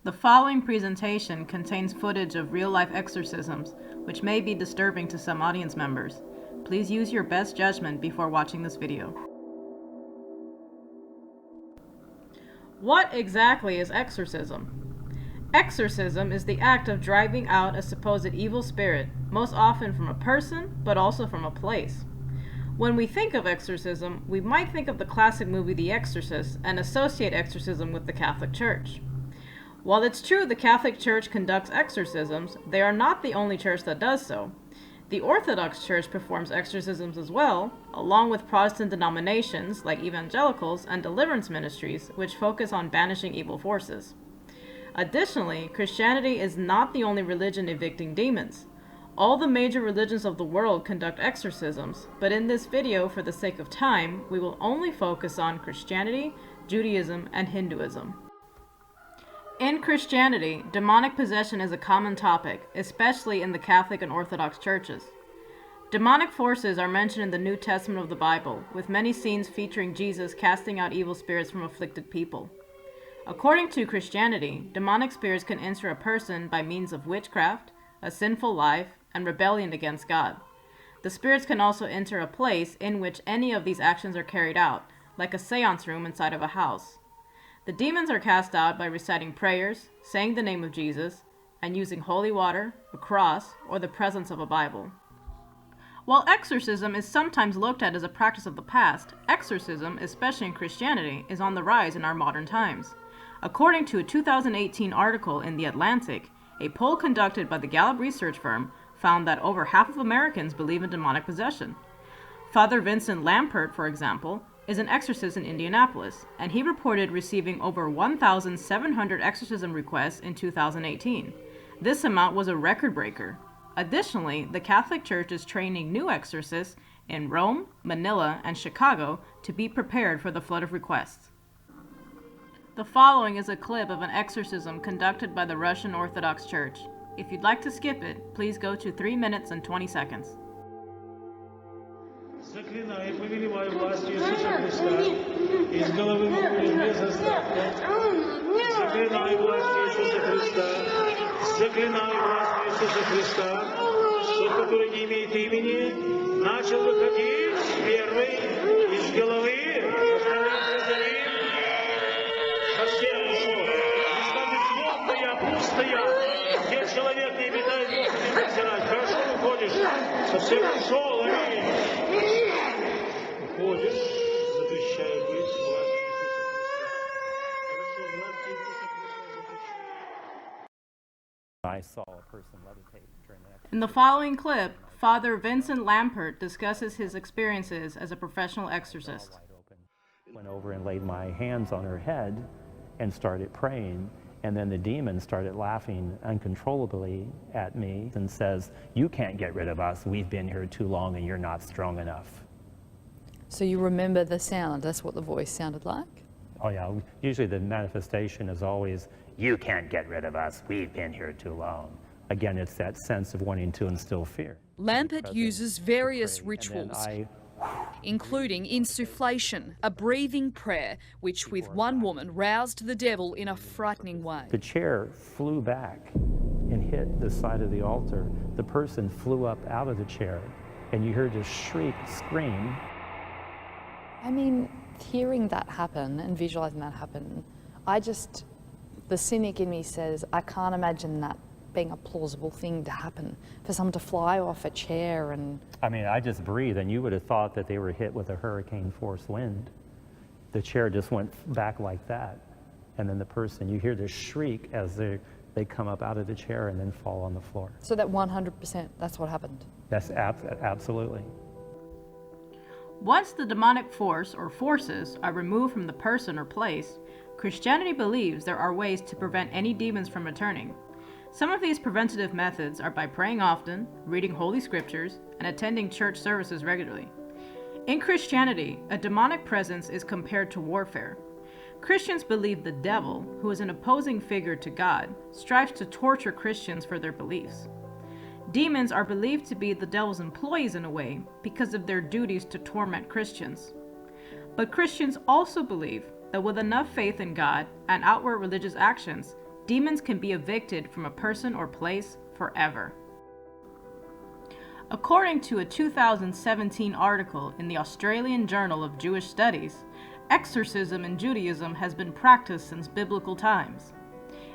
The following presentation contains footage of real-life exorcisms, which may be disturbing to some audience members. Please use your best judgment before watching this video. What exactly is exorcism? Exorcism is the act of driving out a supposed evil spirit, most often from a person, but also from a place. When we think of exorcism, we might think of the classic movie The Exorcist and associate exorcism with the Catholic Church. While it's true the Catholic Church conducts exorcisms, they are not the only church that does so. The Orthodox Church performs exorcisms as well, along with Protestant denominations like evangelicals and deliverance ministries, which focus on banishing evil forces. Additionally, Christianity is not the only religion evicting demons. All the major religions of the world conduct exorcisms, but in this video, for the sake of time, we will only focus on Christianity, Judaism, and Hinduism. In Christianity, demonic possession is a common topic, especially in the Catholic and Orthodox churches. Demonic forces are mentioned in the New Testament of the Bible, with many scenes featuring Jesus casting out evil spirits from afflicted people. According to Christianity, demonic spirits can enter a person by means of witchcraft, a sinful life, and rebellion against God. The spirits can also enter a place in which any of these actions are carried out, like a seance room inside of a house. The demons are cast out by reciting prayers, saying the name of Jesus, and using holy water, a cross, or the presence of a Bible. While exorcism is sometimes looked at as a practice of the past, exorcism, especially in Christianity, is on the rise in our modern times. According to a 2018 article in The Atlantic, a poll conducted by the Gallup research firm found that over half of Americans believe in demonic possession. Father Vincent Lampert, for example, is an exorcist in Indianapolis, and he reported receiving over 1,700 exorcism requests in 2018. This amount was a record breaker. Additionally, the Catholic Church is training new exorcists in Rome, Manila, and Chicago to be prepared for the flood of requests. The following is a clip of an exorcism conducted by the Russian Orthodox Church. If you'd like to skip it, please go to 3 minutes and 20 seconds. Заклинаю, повелеваю властью Иисуса Христа, из головы моей без остатка. Заклинаю властью Иисуса Христа, заклинаю властью Иисуса Христа, тот, который не имеет имени, начал выходить первый из головы, оставляется за ним, совсем ушел. И скажет, злобная, пустая, где человек не обитает, Бог не натирать. Хорошо выходишь, совсем ушел, аминь. Уходишь, запрещаю быть властью Иисуса Христа. Хорошо, властью Иисуса Христа запрещаю. I saw a person levitate during that. In the following clip, Father Vincent Lampert discusses his experiences as a professional exorcist. Wide open. Went over and laid my hands on her head and started praying, and then the demon started laughing uncontrollably at me and says, "You can't get rid of us. We've been here too long and you're not strong enough." So you remember the sound, that's what the voice sounded like? Oh yeah, usually the manifestation is always, "You can't get rid of us. We've been here too long." Again, it's that sense of wanting to instill fear. Lampert uses various And then rituals, I including insufflation, a breathing prayer, which with one woman roused the devil in a frightening way. The chair flew back and hit the side of the altar. The person flew up out of the chair, and you heard a shriek, scream. I mean, hearing that happen and visualizing that happen, the cynic in me says, I can't imagine that being a plausible thing to happen, for someone to fly off a chair and... I mean, I just breathed, and you would have thought that they were hit with a hurricane force wind. The chair just went back like that, and then the person, you hear this shriek as they come up out of the chair and then fall on the floor. So that 100%, that's what happened? That's absolutely. Once the demonic force or forces are removed from the person or place, Christianity believes there are ways to prevent any demons from returning. Some of these preventative methods are by praying often, reading holy scriptures, and attending church services regularly. In Christianity, a demonic presence is compared to warfare. Christians believe the devil, who is an opposing figure to God, strives to torture Christians for their beliefs. Demons are believed to be the devil's employees in a way because of their duties to torment Christians. But Christians also believe that with enough faith in God and outward religious actions, demons can be evicted from a person or place forever. According to a 2017 article in the Australian Journal of Jewish Studies, exorcism in Judaism has been practiced since biblical times.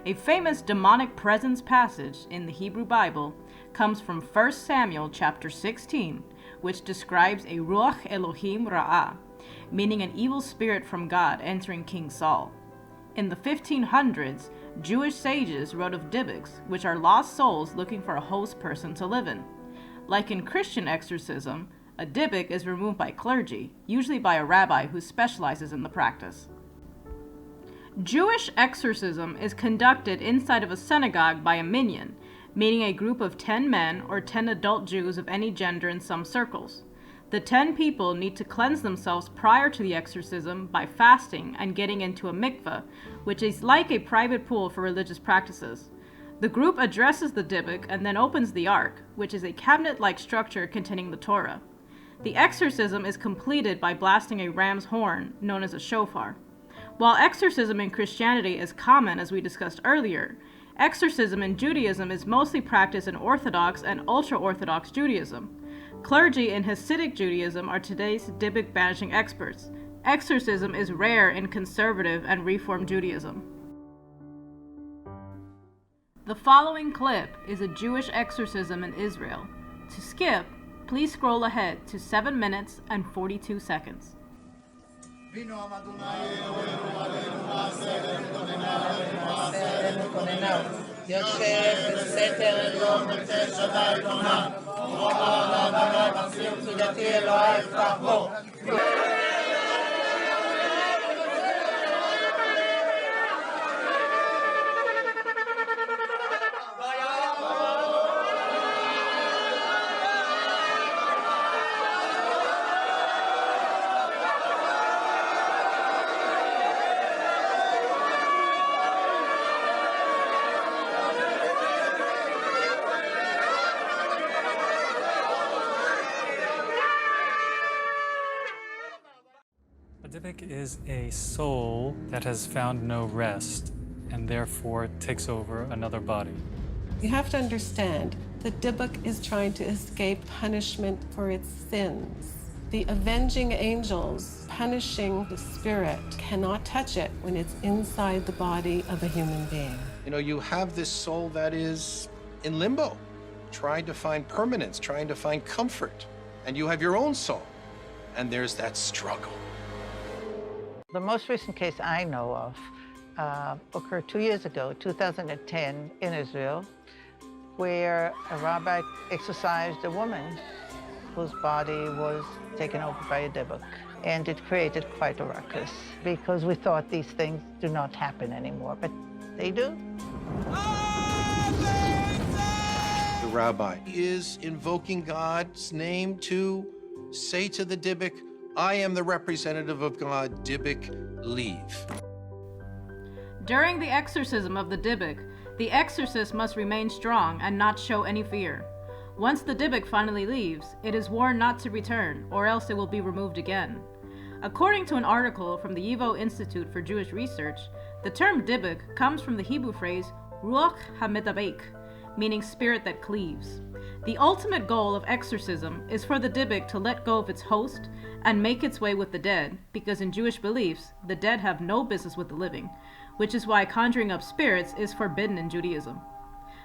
A famous demonic presence passage in the Hebrew Bible comes from 1 Samuel chapter 16, which describes a Ruach Elohim Ra'ah, meaning an evil spirit from God entering King Saul. In the 1500s, Jewish sages wrote of Dybbuks, which are lost souls looking for a host person to live in. Like in Christian exorcism, a Dybbuk is removed by clergy, usually by a rabbi who specializes in the practice. Jewish exorcism is conducted inside of a synagogue by a minyan, meaning a group of 10 men or 10 adult Jews of any gender in some circles. The 10 people need to cleanse themselves prior to the exorcism by fasting and getting into a mikveh, which is like a private pool for religious practices. The group addresses the Dybbuk and then opens the Ark, which is a cabinet-like structure containing the Torah. The exorcism is completed by blasting a ram's horn, known as a shofar. While exorcism in Christianity is common, as we discussed earlier, exorcism in Judaism is mostly practiced in Orthodox and ultra-Orthodox Judaism. Clergy in Hasidic Judaism are today's Dybbuk banishing experts. Exorcism is rare in conservative and Reform Judaism. The following clip is a Jewish exorcism in Israel. To skip, please scroll ahead to 7 minutes and 42 seconds. A Dybbuk is a soul that has found no rest and therefore takes over another body. You have to understand that Dybbuk is trying to escape punishment for its sins. The avenging angels punishing the spirit cannot touch it when it's inside the body of a human being. You know, you have this soul that is in limbo, trying to find permanence, trying to find comfort. And you have your own soul, and there's that struggle. The most recent case I know of occurred 2 years ago, 2010, in Israel, where a rabbi exorcised a woman whose body was taken over by a Dybbuk. And it created quite a ruckus, because we thought these things do not happen anymore, but they do. The rabbi is invoking God's name to say to the Dybbuk, I am the representative of God, Dybbuk, leave. During the exorcism of the Dybbuk, the exorcist must remain strong and not show any fear. Once the Dybbuk finally leaves, it is warned not to return, or else it will be removed again. According to an article from the YIVO Institute for Jewish Research, the term Dybbuk comes from the Hebrew phrase Ruach HaMedabek, meaning spirit that cleaves. The ultimate goal of exorcism is for the Dybbuk to let go of its host and make its way with the dead, because in Jewish beliefs, the dead have no business with the living, which is why conjuring up spirits is forbidden in Judaism.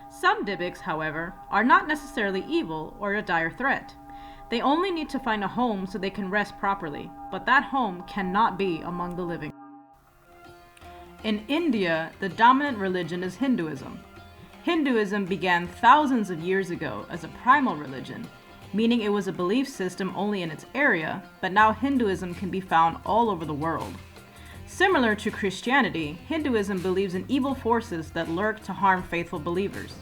Some Dybbuks, however, are not necessarily evil or a dire threat. They only need to find a home so they can rest properly, but that home cannot be among the living. In India, the dominant religion is Hinduism. Hinduism began thousands of years ago as a primal religion, meaning it was a belief system only in its area, but now Hinduism can be found all over the world. Similar to Christianity, Hinduism believes in evil forces that lurk to harm faithful believers.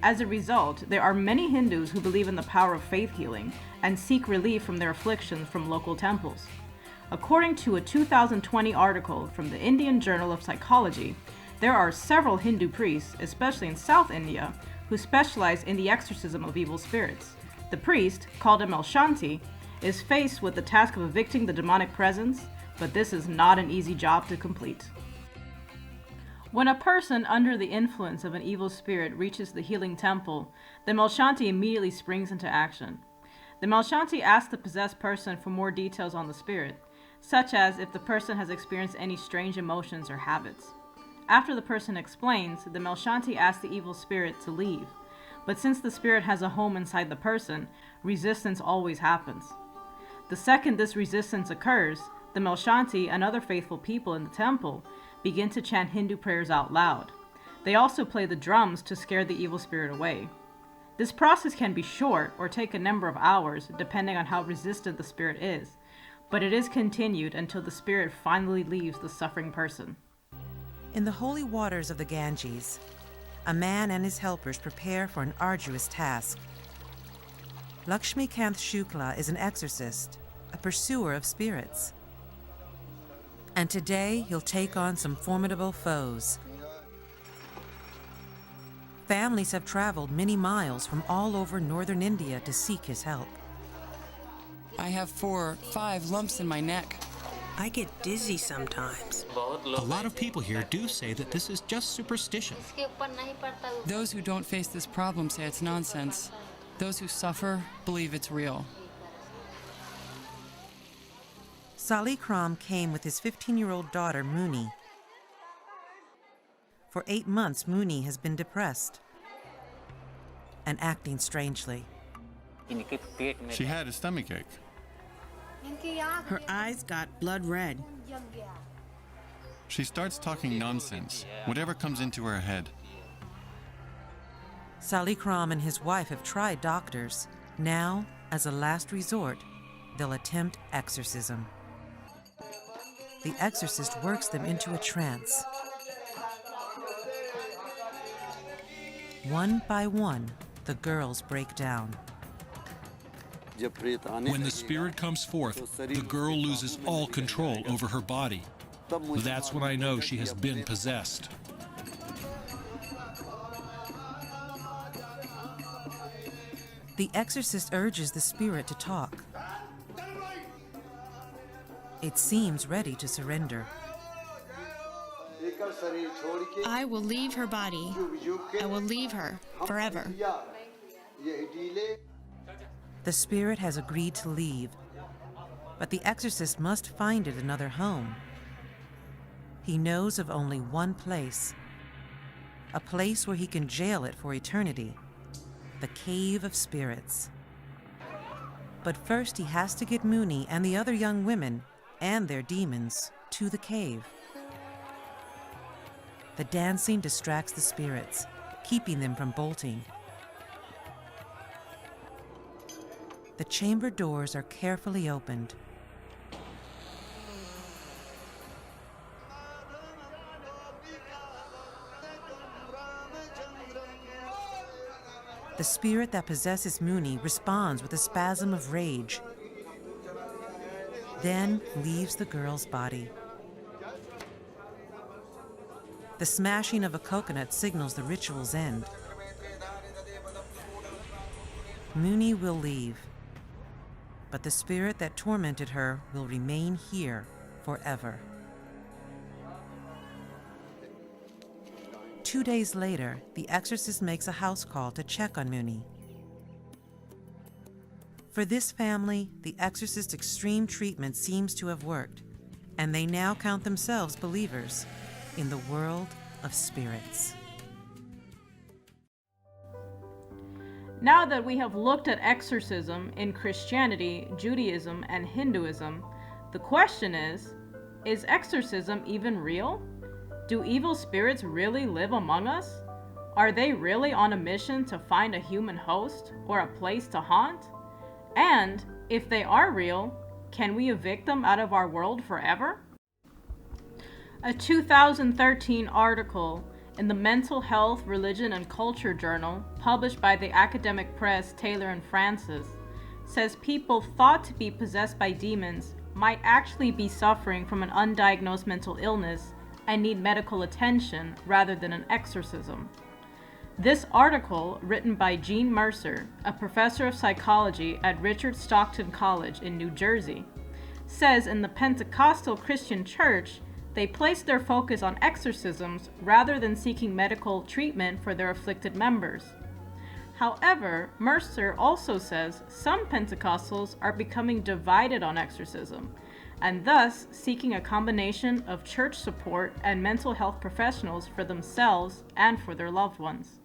As a result, there are many Hindus who believe in the power of faith healing and seek relief from their afflictions from local temples. According to a 2020 article from the Indian Journal of Psychology, there are several Hindu priests, especially in South India, who specialize in the exorcism of evil spirits. The priest, called Emel Shanti, is faced with the task of evicting the demonic presence, but this is not an easy job to complete. When a person under the influence of an evil spirit reaches the healing temple, the Melshanti immediately springs into action. The Melshanti asks the possessed person for more details on the spirit, such as if the person has experienced any strange emotions or habits. After the person explains, the Melshanti asks the evil spirit to leave, but since the spirit has a home inside the person, resistance always happens. The second this resistance occurs, the Melshanti and other faithful people in the temple begin to chant Hindu prayers out loud. They also play the drums to scare the evil spirit away. This process can be short or take a number of hours depending on how resistant the spirit is, but it is continued until the spirit finally leaves the suffering person. In the holy waters of the Ganges, a man and his helpers prepare for an arduous task. Lakshmikant Shukla is an exorcist, a pursuer of spirits. And today he'll take on some formidable foes. Families have traveled many miles from all over northern India to seek his help. I have 4 or 5 lumps in my neck. I get dizzy sometimes. A lot of people here do say that this is just superstition. Those who don't face this problem say it's nonsense. Those who suffer believe it's real. Salikram came with his 15-year-old daughter, Muni. For 8 months, Muni has been depressed and acting strangely. She had a stomachache. Her eyes got blood red. She starts talking nonsense, whatever comes into her head. Salikram and his wife have tried doctors. Now, as a last resort, they'll attempt exorcism. The exorcist works them into a trance. One by one, the girls break down. When the spirit comes forth, the girl loses all control over her body. That's when I know she has been possessed. The exorcist urges the spirit to talk. It seems ready to surrender. I will leave her body. I will leave her forever. The spirit has agreed to leave, but the exorcist must find it another home. He knows of only one place, a place where he can jail it for eternity, the Cave of Spirits. But first he has to get Muni and the other young women and their demons to the cave. The dancing distracts the spirits, keeping them from bolting. The chamber doors are carefully opened. The spirit that possesses Muni responds with a spasm of rage, then leaves the girl's body. The smashing of a coconut signals the ritual's end. Muni will leave, but the spirit that tormented her will remain here forever. 2 days later, the exorcist makes a house call to check on Muni. For this family, the exorcist's extreme treatment seems to have worked, and they now count themselves believers in the world of spirits. Now that we have looked at exorcism in Christianity, Judaism, and Hinduism, the question is exorcism even real? Do evil spirits really live among us? Are they really on a mission to find a human host or a place to haunt? And if they are real, can we evict them out of our world forever? A 2013 article in the Mental Health, Religion, and Culture Journal, published by the academic press Taylor and Francis, says people thought to be possessed by demons might actually be suffering from an undiagnosed mental illness and need medical attention rather than an exorcism. This article, written by Jean Mercer, a professor of psychology at Richard Stockton College in New Jersey, says in the Pentecostal Christian Church, they place their focus on exorcisms rather than seeking medical treatment for their afflicted members. However, Mercer also says some Pentecostals are becoming divided on exorcism, and thus seeking a combination of church support and mental health professionals for themselves and for their loved ones.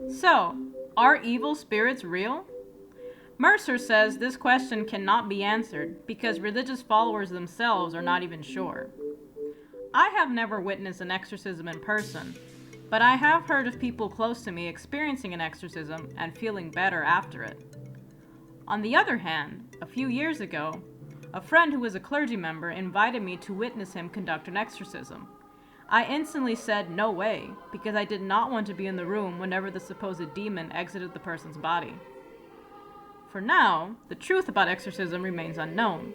So, are evil spirits real? Mercer says this question cannot be answered because religious followers themselves are not even sure. I have never witnessed an exorcism in person, but I have heard of people close to me experiencing an exorcism and feeling better after it. On the other hand, a few years ago, a friend who was a clergy member invited me to witness him conduct an exorcism. I instantly said no way, because I did not want to be in the room whenever the supposed demon exited the person's body. For now, the truth about exorcism remains unknown,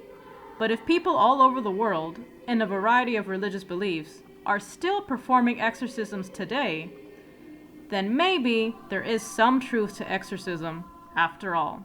but if people all over the world, in a variety of religious beliefs, are still performing exorcisms today, then maybe there is some truth to exorcism after all.